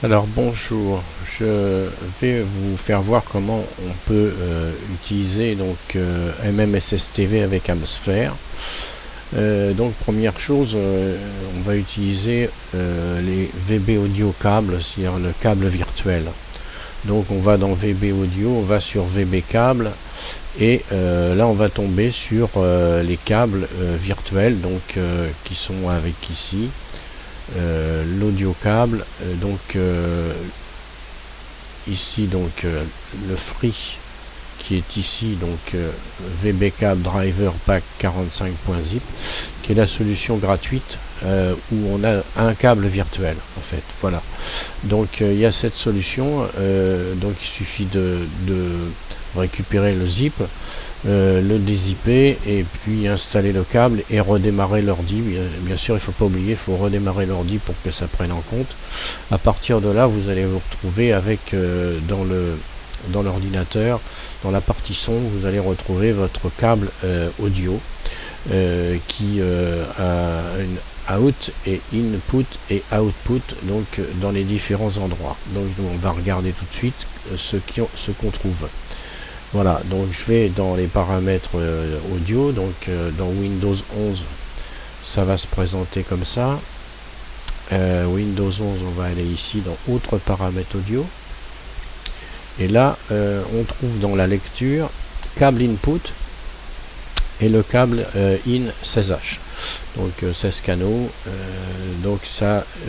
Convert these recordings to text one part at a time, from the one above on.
Alors bonjour, je vais vous faire voir comment on peut utiliser MMSSTV avec Amsphere. Donc première chose, on va utiliser les VB audio câbles, c'est-à-dire le câble virtuel. Donc on va dans VB audio, on va sur VB câble et là on va tomber sur les câbles virtuels qui sont avec ici. L'audio câble, ici le free qui est ici VB câble driver pack 45.zip qui est la solution gratuite où on a un câble virtuel en fait. Voilà, donc il y a cette solution, donc il suffit de récupérer le zip, le dézipper et puis installer le câble et redémarrer l'ordi. Bien sûr, il ne faut pas oublier, il faut redémarrer l'ordi pour que ça prenne en compte. À partir de là, vous allez vous retrouver avec dans l'ordinateur, dans la partie son, vous allez retrouver votre câble audio qui a une out et input et output dans les différents endroits. Donc on va regarder tout de suite ce qu'on trouve. Voilà, donc je vais dans les paramètres audio, dans Windows 11 ça va se présenter comme ça. Windows 11, on va aller ici dans autres paramètres audio et là on trouve dans la lecture câble input et le câble in 16H, donc 16 canaux,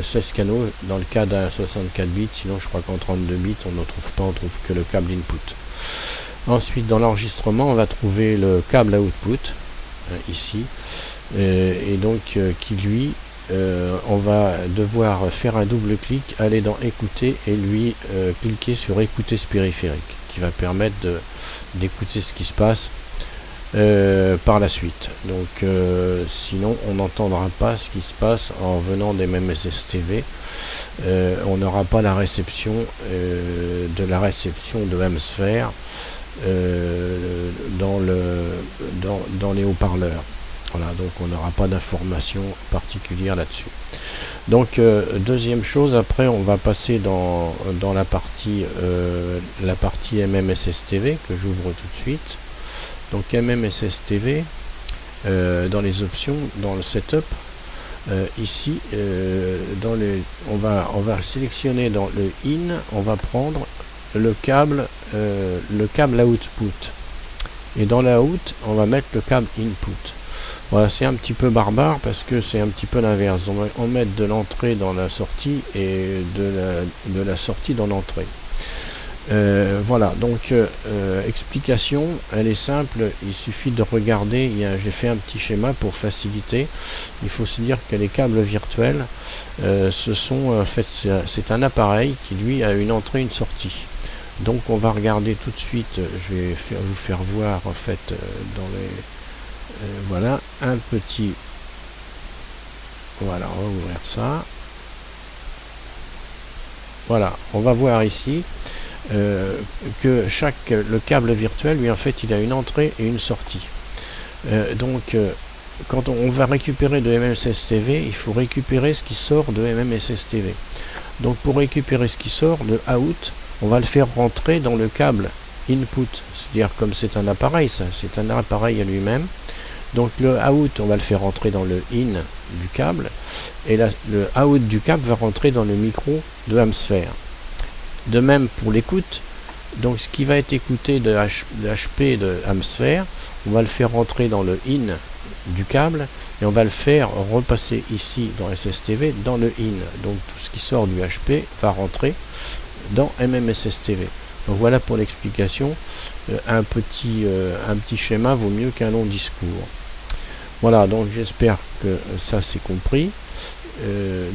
16 canaux dans le cas d'un 64 bits, sinon je crois qu'en 32 bits on ne trouve pas, on trouve que le câble input. Ensuite, dans l'enregistrement, on va trouver le câble output, ici, qui lui, on va devoir faire un double clic, aller dans écouter et lui cliquer sur écouter ce périphérique, qui va permettre d'écouter ce qui se passe par la suite. Donc, sinon, on n'entendra pas ce qui se passe en venant des MMSSTV. On n'aura pas la réception de Amsphere dans les haut-parleurs. Voilà, donc on n'aura pas d'informations particulières là-dessus. Donc deuxième chose, après on va passer dans la partie MMSSTV que j'ouvre tout de suite. Donc MMSSTV, dans les options, dans le setup, ici on va sélectionner dans le in, on va prendre le câble output et dans la out on va mettre le câble input. Voilà, c'est un petit peu barbare parce que c'est un petit peu l'inverse, on va mettre de l'entrée dans la sortie et de la sortie dans l'entrée. Voilà, donc explication, elle est simple, il suffit de regarder, j'ai fait un petit schéma pour faciliter. Il faut se dire que les câbles virtuels, c'est un appareil qui lui a une entrée et une sortie. Donc on va regarder tout de suite, je vais vous faire voir en fait voilà, un petit, voilà, on va ouvrir ça. Voilà, on va voir ici que le câble virtuel, lui en fait, il a une entrée et une sortie. Quand on va récupérer de MMSSTV, il faut récupérer ce qui sort de MMSSTV. Donc pour récupérer ce qui sort, le out, on va le faire rentrer dans le câble input, c'est-à-dire comme c'est un appareil, c'est un appareil à lui-même. Donc le out, on va le faire rentrer dans le in du câble, et le out du câble va rentrer dans le micro de Amsphere. De même pour l'écoute, donc ce qui va être écouté de HP de Amsphere, on va le faire rentrer dans le in du câble, et on va le faire repasser ici dans SSTV dans le in. Donc tout ce qui sort du HP va rentrer dans MMSSTV. Donc voilà pour l'explication. Un petit schéma vaut mieux qu'un long discours. Voilà, donc j'espère que ça c'est compris.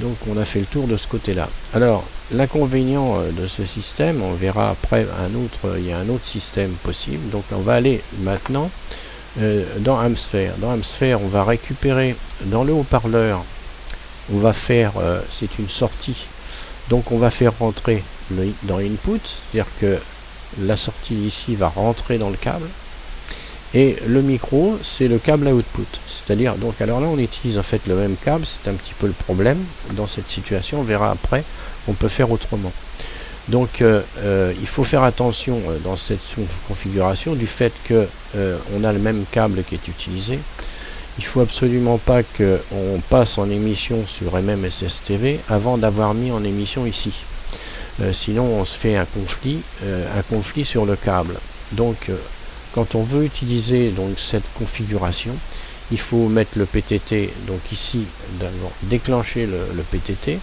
Donc on a fait le tour de ce côté-là. Alors l'inconvénient de ce système, on verra après il y a un autre système possible. Donc on va aller maintenant dans Amsphere. Dans Amsphere, on va récupérer dans le haut-parleur, on va faire, c'est une sortie. Donc on va faire rentrer dans input, c'est-à-dire que la sortie ici va rentrer dans le câble. Et le micro, c'est le câble output. C'est-à-dire, donc alors là on utilise en fait le même câble, c'est un petit peu le problème dans cette situation, on verra après, on peut faire autrement. Donc il faut faire attention dans cette configuration du fait que on a le même câble qui est utilisé. Il faut absolument pas qu'on passe en émission sur MMSSTV avant d'avoir mis en émission ici. Sinon on se fait un conflit sur le câble. Donc quand on veut utiliser donc cette configuration, il faut mettre le PTT, donc ici, d'abord déclencher le PTT,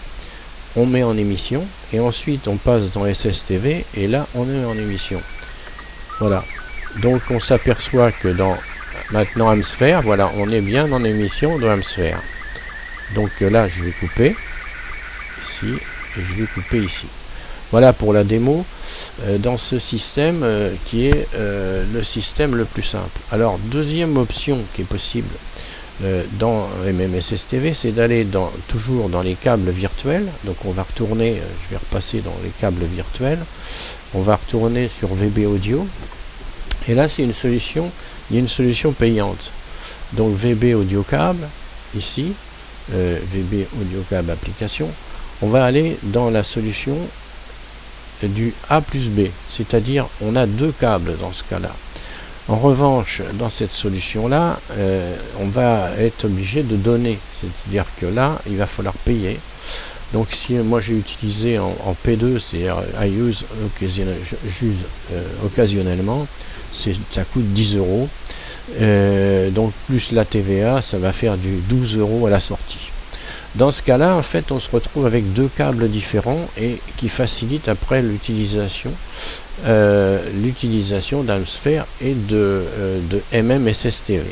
on met en émission, et ensuite on passe dans SSTV, et là on est en émission. Voilà. Donc on s'aperçoit que dans maintenant Amsphere, voilà, on est bien en émission de Amsphere. Donc là je vais couper, ici, et je vais couper ici. Voilà pour la démo dans ce système qui est le système le plus simple. Alors, deuxième option qui est possible dans MMSSTV, c'est d'aller toujours dans les câbles virtuels. Donc on va retourner, je vais repasser dans les câbles virtuels. On va retourner sur VB Audio. Et là, c'est une solution, il y a une solution payante. Donc VB Audio Câble, ici, VB Audio Câble Application. On va aller dans la solution du A plus B, c'est-à-dire on a deux câbles dans ce cas-là. En revanche, dans cette solution-là, on va être obligé de donner, c'est-à-dire que là, il va falloir payer. Donc si moi j'ai utilisé en P2, c'est-à-dire I use occasionnellement, ça coûte 10 euros. Donc plus la TVA, ça va faire du 12 euros à la sortie. Dans ce cas-là, en fait, on se retrouve avec deux câbles différents et qui facilitent après l'utilisation d'Amsphere et de MMSSTV.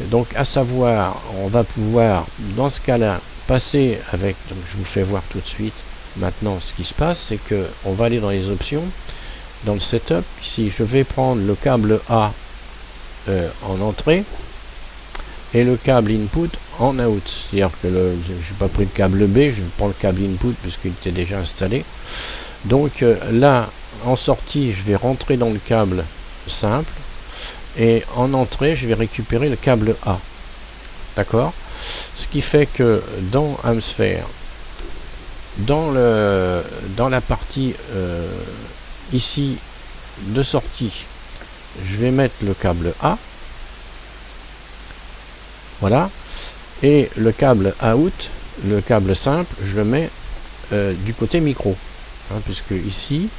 Donc, à savoir, on va pouvoir, dans ce cas-là, passer avec, donc je vous fais voir tout de suite, maintenant, ce qui se passe, c'est que on va aller dans les options, dans le setup, ici, je vais prendre le câble A en entrée, et le câble input en out, c'est-à-dire que je n'ai pas pris le câble B, je prends le câble input puisqu'il était déjà installé. Donc là, en sortie, je vais rentrer dans le câble simple, et en entrée, je vais récupérer le câble A. D'accord? Ce qui fait que dans Amsphere, dans la partie ici de sortie, je vais mettre le câble A. Voilà, et le câble out, le câble simple, je le mets du côté micro, hein, puisque ici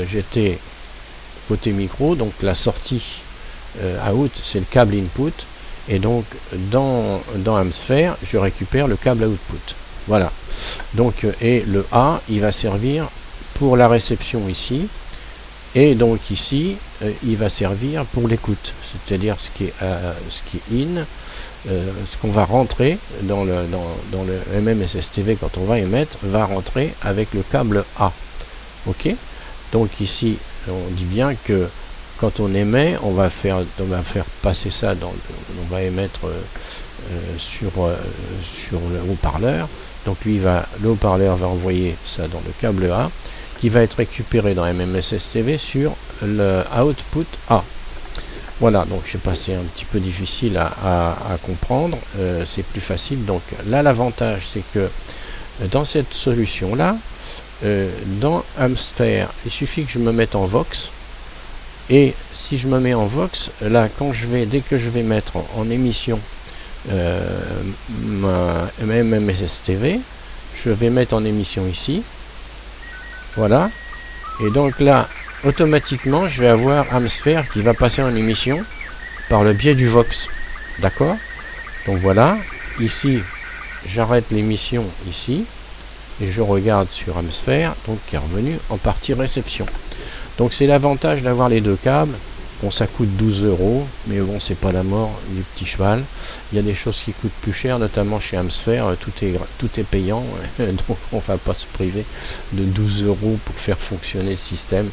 j'étais côté micro, donc la sortie out c'est le câble input, et donc dans Amsphere je récupère le câble output. Voilà, donc et le A il va servir pour la réception ici, et donc ici il va servir pour l'écoute, c'est-à-dire ce qui est in, ce qu'on va rentrer dans le MMSSTV quand on va émettre va rentrer avec le câble A. Ok, donc ici on dit bien que quand on émet, on va faire passer ça on va émettre sur le haut-parleur. Donc lui le haut-parleur va envoyer ça dans le câble A, qui va être récupéré dans MMSSTV sur le output A. Voilà, donc j'ai passé un petit peu difficile à comprendre, c'est plus facile. Donc là, l'avantage, c'est que dans cette solution-là, dans Amsphere, il suffit que je me mette en Vox, et si je me mets en Vox, là, dès que je vais mettre en émission ma MMSSTV, je vais mettre en émission ici, voilà, et donc là, automatiquement, je vais avoir Amsphere qui va passer en émission par le biais du Vox. D'accord? Donc voilà, ici, j'arrête l'émission ici, et je regarde sur Amsphere, donc qui est revenu en partie réception. Donc c'est l'avantage d'avoir les deux câbles. Bon, ça coûte 12 euros, mais bon, c'est pas la mort du petit cheval. Il y a des choses qui coûtent plus cher, notamment chez Amsphere, tout est payant, donc on va pas se priver de 12 euros pour faire fonctionner le système.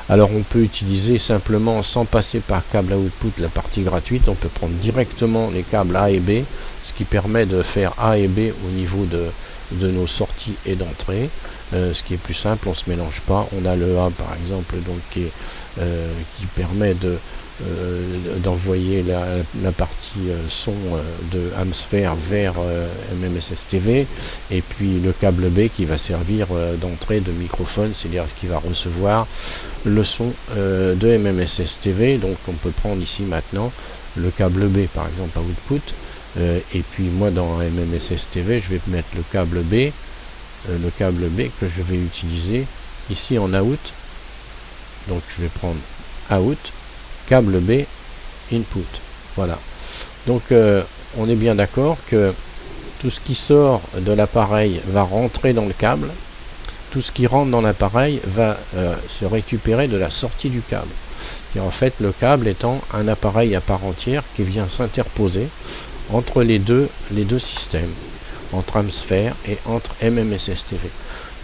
Alors on peut utiliser simplement, sans passer par câble output, la partie gratuite, on peut prendre directement les câbles A et B, ce qui permet de faire A et B au niveau de nos sorties et d'entrées. Ce qui est plus simple, on ne se mélange pas. On a le A par exemple donc, qui permet d'envoyer la partie son de Amsphere vers MMSS TV, et puis le câble B qui va servir d'entrée de microphone, c'est-à-dire qui va recevoir le son de MMSS TV. Donc on peut prendre ici maintenant le câble B par exemple à output, et puis moi dans MMSS TV je vais mettre le câble B que je vais utiliser ici en out. Donc je vais prendre out, câble B, input. Voilà. Donc on est bien d'accord que tout ce qui sort de l'appareil va rentrer dans le câble, tout ce qui rentre dans l'appareil va se récupérer de la sortie du câble. Et en fait le câble étant un appareil à part entière qui vient s'interposer entre les deux systèmes, entre Amsphere et entre MMSS TV.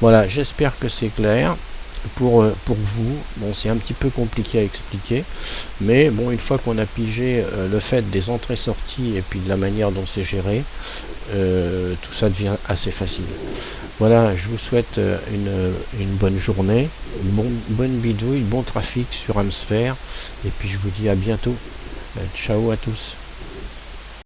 Voilà, j'espère que c'est clair pour vous. Bon, c'est un petit peu compliqué à expliquer, mais bon, une fois qu'on a pigé le fait des entrées-sorties et puis de la manière dont c'est géré, tout ça devient assez facile. Voilà, je vous souhaite une bonne journée, une bonne bidouille, bon trafic sur Amsphere, et puis je vous dis à bientôt. Ciao à tous.